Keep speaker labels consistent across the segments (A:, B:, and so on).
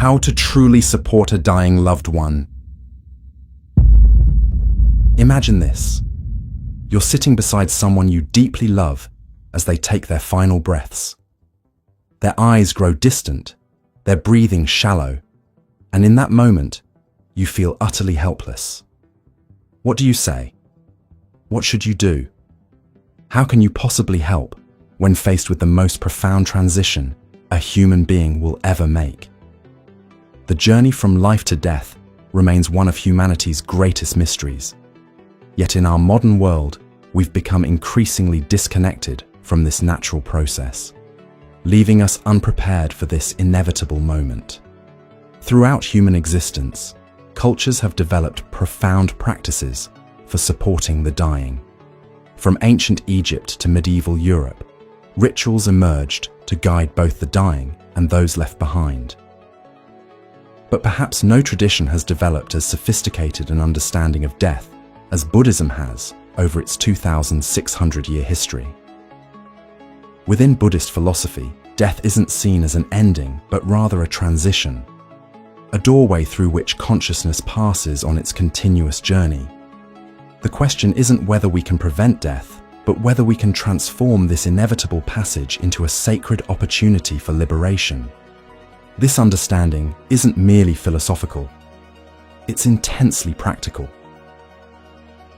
A: how to truly support a dying loved one. Imagine this. You're sitting beside someone you deeply love as they take their final breaths. Their eyes grow distant, their breathing shallow, and in that moment, you feel utterly helpless. What do you say? What should you do? How can you possibly help when faced with the most profound transition a human being will ever make? The journey from life to death remains one of humanity's greatest mysteries. Yet in our modern world, we've become increasingly disconnected from this natural process, leaving us unprepared for this inevitable moment. Throughout human existence, cultures have developed profound practices for supporting the dying. From ancient Egypt to medieval Europe, rituals emerged to guide both the dying and those left behind. But perhaps no tradition has developed as sophisticated an understanding of death as Buddhism has over its 2,600-year history. Within Buddhist philosophy, death isn't seen as an ending, but rather a transition, a doorway through which consciousness passes on its continuous journey. The question isn't whether we can prevent death, but whether we can transform this inevitable passage into a sacred opportunity for liberation. This understanding isn't merely philosophical, it's intensely practical.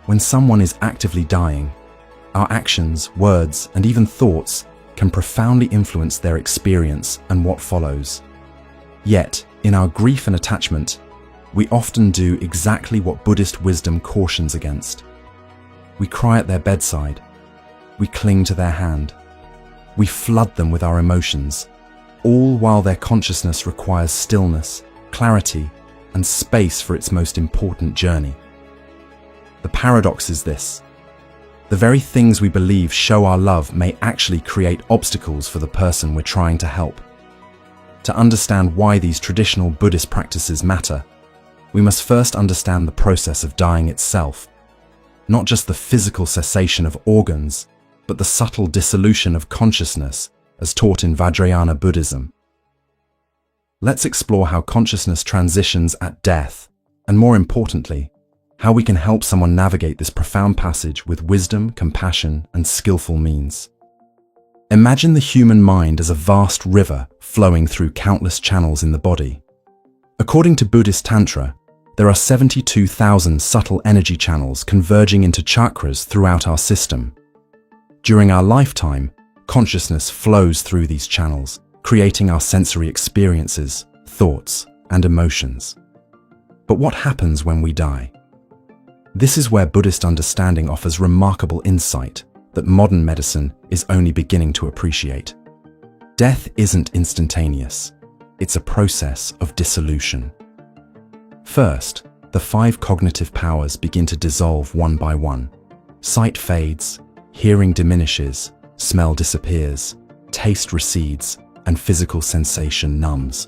A: When someone is actively dying, our actions, words, and even thoughts can profoundly influence their experience and what follows. Yet, in our grief and attachment, we often do exactly what Buddhist wisdom cautions against. We cry at their bedside, we cling to their hand, we flood them with our emotions, all while their consciousness requires stillness, clarity, and space for its most important journey. The paradox is this: the very things we believe show our love may actually create obstacles for the person we're trying to help. To understand why these traditional Buddhist practices matter, we must first understand the process of dying itself, not just the physical cessation of organs, but the subtle dissolution of consciousness as taught in Vajrayana Buddhism. Let's explore how consciousness transitions at death, and more importantly, how we can help someone navigate this profound passage with wisdom, compassion, and skillful means. Imagine the human mind as a vast river flowing through countless channels in the body. According to Buddhist Tantra, there are 72,000 subtle energy channels converging into chakras throughout our system. During our lifetime, consciousness flows through these channels, creating our sensory experiences, thoughts, and emotions. But what happens when we die? This is where Buddhist understanding offers remarkable insight that modern medicine is only beginning to appreciate. Death isn't instantaneous. It's a process of dissolution. First, the 5 cognitive powers begin to dissolve one by one. Sight fades, hearing diminishes, smell disappears, taste recedes, and physical sensation numbs.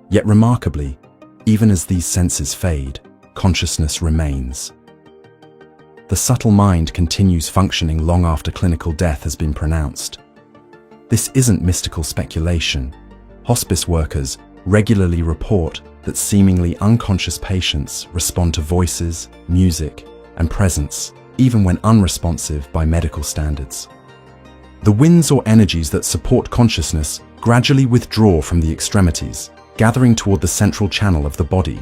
A: Yet remarkably, even as these senses fade, consciousness remains. The subtle mind continues functioning long after clinical death has been pronounced. This isn't mystical speculation. Hospice workers regularly report that seemingly unconscious patients respond to voices, music, and presence, even when unresponsive by medical standards. The winds or energies that support consciousness gradually withdraw from the extremities, gathering toward the central channel of the body.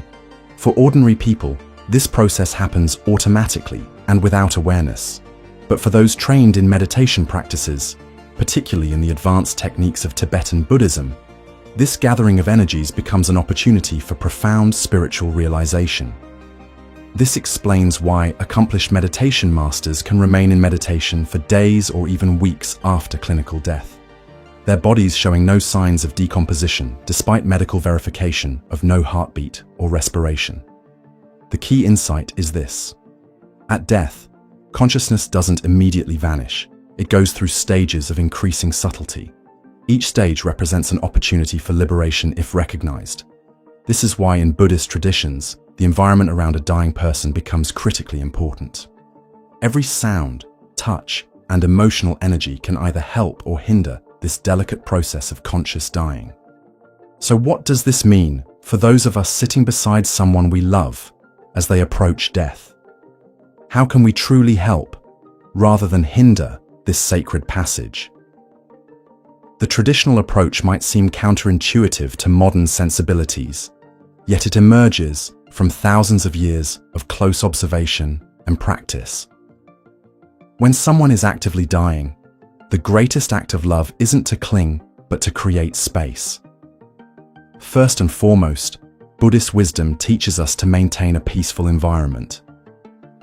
A: For ordinary people, this process happens automatically and without awareness. But for those trained in meditation practices, particularly in the advanced techniques of Tibetan Buddhism, this gathering of energies becomes an opportunity for profound spiritual realization. This explains why accomplished meditation masters can remain in meditation for days or even weeks after clinical death, their bodies showing no signs of decomposition despite medical verification of no heartbeat or respiration. The key insight is this: at death, consciousness doesn't immediately vanish. It goes through stages of increasing subtlety. Each stage represents an opportunity for liberation if recognized. This is why in Buddhist traditions, the environment around a dying person becomes critically important. Every sound, touch, and emotional energy can either help or hinder this delicate process of conscious dying. So what does this mean for those of us sitting beside someone we love as they approach death? How can we truly help, rather than hinder, this sacred passage? The traditional approach might seem counterintuitive to modern sensibilities, yet it emerges from thousands of years of close observation and practice. When someone is actively dying, the greatest act of love isn't to cling, but to create space. First and foremost, Buddhist wisdom teaches us to maintain a peaceful environment.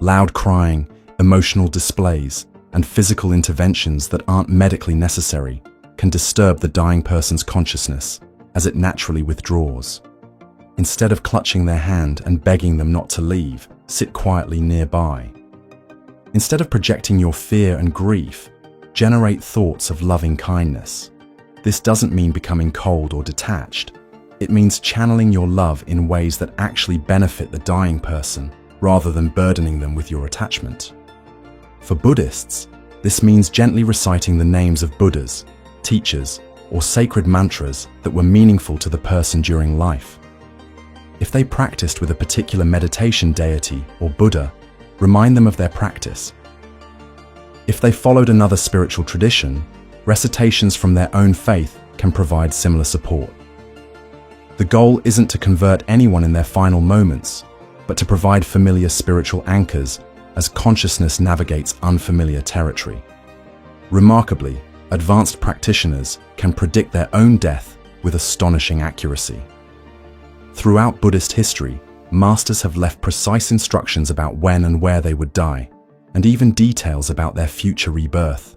A: Loud crying, emotional displays, and physical interventions that aren't medically necessary can disturb the dying person's consciousness as it naturally withdraws. Instead of clutching their hand and begging them not to leave, sit quietly nearby. Instead of projecting your fear and grief, generate thoughts of loving kindness. This doesn't mean becoming cold or detached. It means channeling your love in ways that actually benefit the dying person, rather than burdening them with your attachment. For Buddhists, this means gently reciting the names of Buddhas, teachers, or sacred mantras that were meaningful to the person during life. If they practiced with a particular meditation deity or Buddha, remind them of their practice. If they followed another spiritual tradition, recitations from their own faith can provide similar support. The goal isn't to convert anyone in their final moments, but to provide familiar spiritual anchors as consciousness navigates unfamiliar territory. Remarkably, advanced practitioners can predict their own death with astonishing accuracy. Throughout Buddhist history, masters have left precise instructions about when and where they would die, and even details about their future rebirth.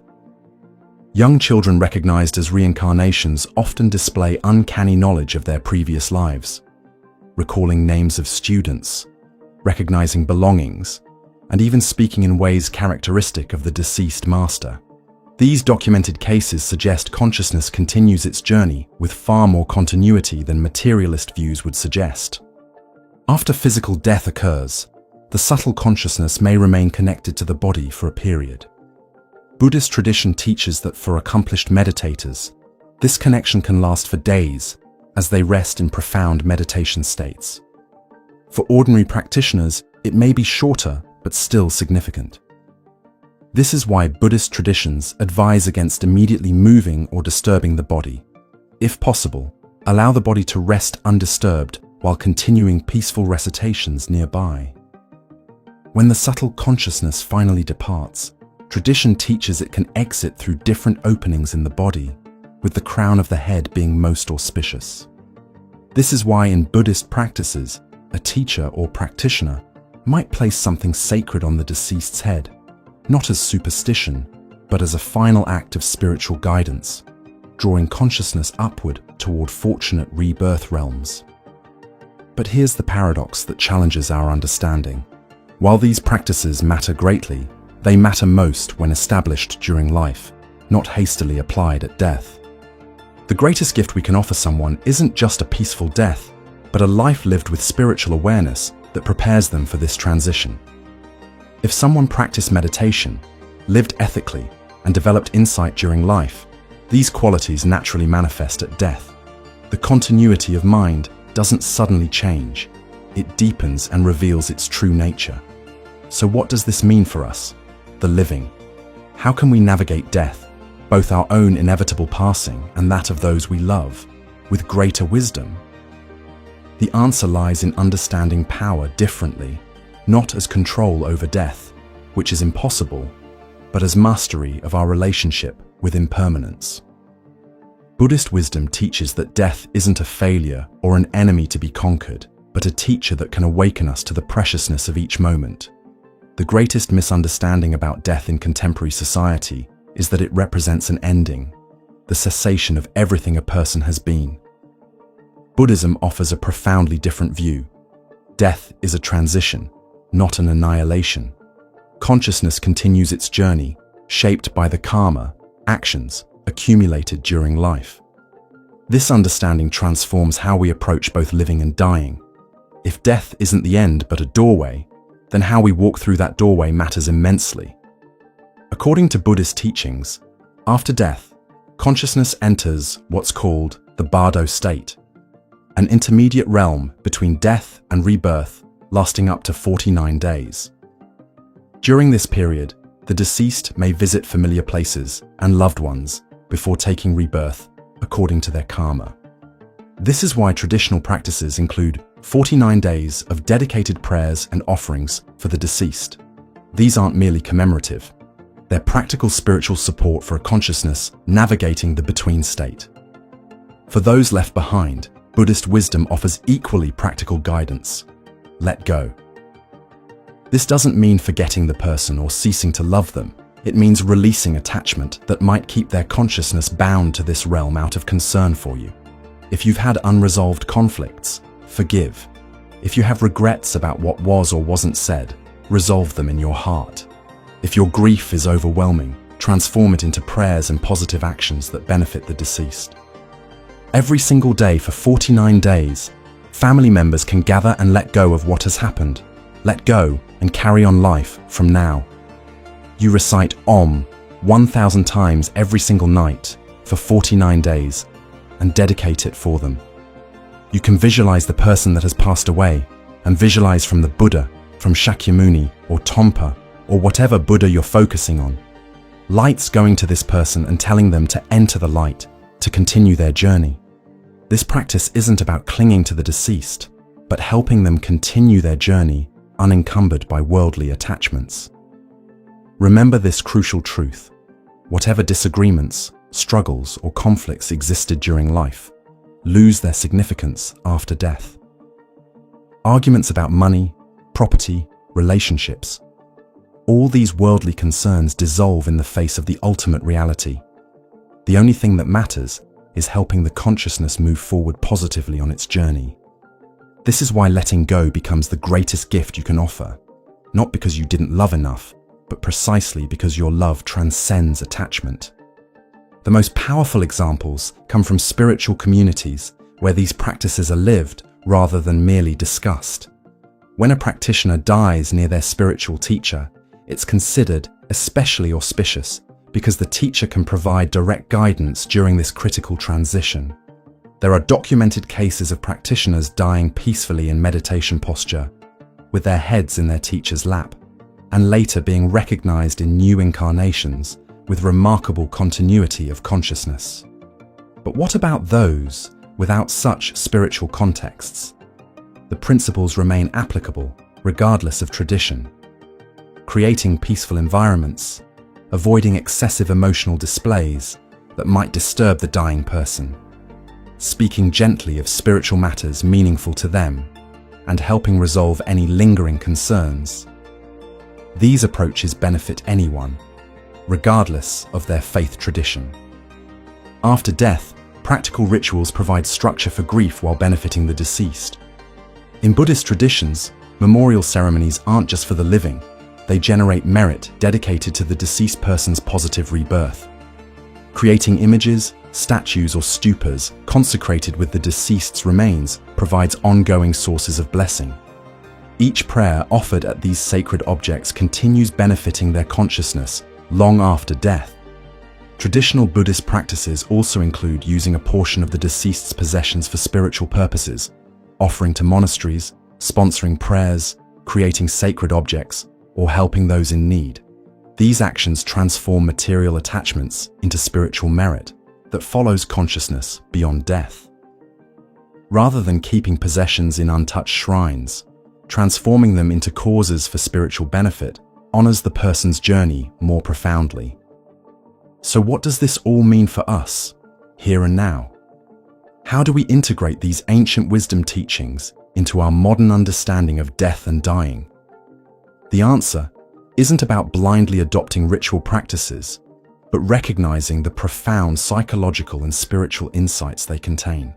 A: Young children recognized as reincarnations often display uncanny knowledge of their previous lives, recalling names of students, recognizing belongings, and even speaking in ways characteristic of the deceased master. These documented cases suggest consciousness continues its journey with far more continuity than materialist views would suggest. After physical death occurs, the subtle consciousness may remain connected to the body for a period. Buddhist tradition teaches that for accomplished meditators, this connection can last for days as they rest in profound meditation states. For ordinary practitioners, it may be shorter but still significant. This is why Buddhist traditions advise against immediately moving or disturbing the body. If possible, allow the body to rest undisturbed while continuing peaceful recitations nearby. When the subtle consciousness finally departs, tradition teaches it can exit through different openings in the body, with the crown of the head being most auspicious. This is why in Buddhist practices, a teacher or practitioner might place something sacred on the deceased's head, not as superstition, but as a final act of spiritual guidance, drawing consciousness upward toward fortunate rebirth realms. But here's the paradox that challenges our understanding. While these practices matter greatly, they matter most when established during life, not hastily applied at death. The greatest gift we can offer someone isn't just a peaceful death, but a life lived with spiritual awareness that prepares them for this transition. If someone practiced meditation, lived ethically, and developed insight during life, these qualities naturally manifest at death. The continuity of mind doesn't suddenly change. It deepens and reveals its true nature. So what does this mean for us, the living? How can we navigate death, both our own inevitable passing and that of those we love, with greater wisdom? The answer lies in understanding power differently, not as control over death, which is impossible, but as mastery of our relationship with impermanence. Buddhist wisdom teaches that death isn't a failure or an enemy to be conquered, but a teacher that can awaken us to the preciousness of each moment. The greatest misunderstanding about death in contemporary society is that it represents an ending, the cessation of everything a person has been. Buddhism offers a profoundly different view. Death is a transition, not an annihilation. Consciousness continues its journey, shaped by the karma, actions, accumulated during life. This understanding transforms how we approach both living and dying. If death isn't the end but a doorway, then how we walk through that doorway matters immensely. According to Buddhist teachings, after death, consciousness enters what's called the Bardo state. an intermediate realm between death and rebirth lasting up to 49 days. During this period, the deceased may visit familiar places and loved ones before taking rebirth according to their karma. This is why traditional practices include 49 days of dedicated prayers and offerings for the deceased. These aren't merely commemorative. They're practical spiritual support for a consciousness navigating the between state. For those left behind, Buddhist wisdom offers equally practical guidance. Let go. This doesn't mean forgetting the person or ceasing to love them. It means releasing attachment that might keep their consciousness bound to this realm out of concern for you. If you've had unresolved conflicts, forgive. If you have regrets about what was or wasn't said, resolve them in your heart. If your grief is overwhelming, transform it into prayers and positive actions that benefit the deceased. Every single day for 49 days, family members can gather and let go of what has happened. Let go and carry on life from now. You recite Om 1,000 times every single night for 49 days and dedicate it for them. You can visualize the person that has passed away and visualize from the Buddha, from Shakyamuni or Tompa or whatever Buddha you're focusing on. Light's going to this person and telling them to enter the light, to continue their journey. This practice isn't about clinging to the deceased, but helping them continue their journey unencumbered by worldly attachments. Remember this crucial truth. Whatever disagreements, struggles, or conflicts existed during life lose their significance after death. Arguments about money, property, relationships, all these worldly concerns dissolve in the face of the ultimate reality. The only thing that matters is helping the consciousness move forward positively on its journey. This is why letting go becomes the greatest gift you can offer, not because you didn't love enough, but precisely because your love transcends attachment. The most powerful examples come from spiritual communities where these practices are lived rather than merely discussed. When a practitioner dies near their spiritual teacher, it's considered especially auspicious because the teacher can provide direct guidance during this critical transition. There are documented cases of practitioners dying peacefully in meditation posture, with their heads in their teacher's lap, and later being recognized in new incarnations with remarkable continuity of consciousness. But what about those without such spiritual contexts? The principles remain applicable regardless of tradition. Creating peaceful environments, avoiding excessive emotional displays that might disturb the dying person, speaking gently of spiritual matters meaningful to them, and helping resolve any lingering concerns. These approaches benefit anyone, regardless of their faith tradition. After death, practical rituals provide structure for grief while benefiting the deceased. In Buddhist traditions, memorial ceremonies aren't just for the living, they generate merit dedicated to the deceased person's positive rebirth. Creating images, statues, or stupas consecrated with the deceased's remains provides ongoing sources of blessing. Each prayer offered at these sacred objects continues benefiting their consciousness long after death. Traditional Buddhist practices also include using a portion of the deceased's possessions for spiritual purposes, offering to monasteries, sponsoring prayers, creating sacred objects, or helping those in need. These actions transform material attachments into spiritual merit that follows consciousness beyond death. Rather than keeping possessions in untouched shrines, transforming them into causes for spiritual benefit honors the person's journey more profoundly. So what does this all mean for us, here and now? How do we integrate these ancient wisdom teachings into our modern understanding of death and dying? The answer isn't about blindly adopting ritual practices, but recognizing the profound psychological and spiritual insights they contain.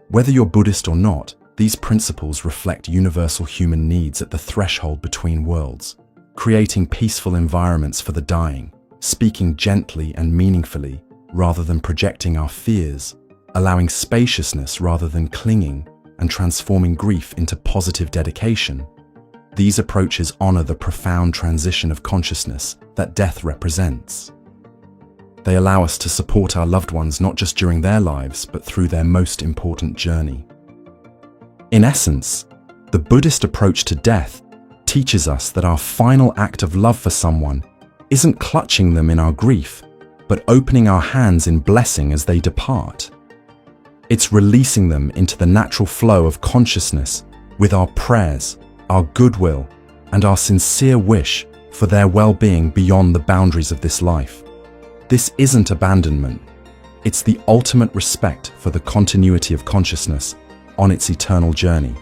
A: Whether you're Buddhist or not, these principles reflect universal human needs at the threshold between worlds, creating peaceful environments for the dying, speaking gently and meaningfully rather than projecting our fears, allowing spaciousness rather than clinging, and transforming grief into positive dedication. These approaches honor the profound transition of consciousness that death represents. They allow us to support our loved ones not just during their lives, but through their most important journey. In essence, the Buddhist approach to death teaches us that our final act of love for someone isn't clutching them in our grief, but opening our hands in blessing as they depart. It's releasing them into the natural flow of consciousness with our prayers, our goodwill, and our sincere wish for their well-being beyond the boundaries of this life. This isn't abandonment. It's the ultimate respect for the continuity of consciousness on its eternal journey.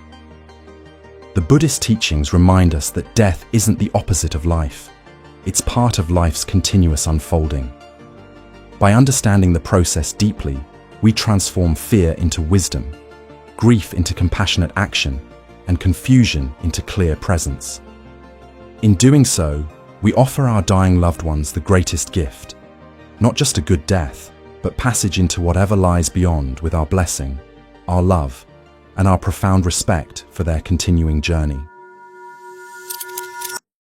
A: The Buddhist teachings remind us that death isn't the opposite of life. It's part of life's continuous unfolding. By understanding the process deeply, we transform fear into wisdom, grief into compassionate action, and confusion into clear presence. In doing so, we offer our dying loved ones the greatest gift, not just a good death, but passage into whatever lies beyond with our blessing, our love, and our profound respect for their continuing journey.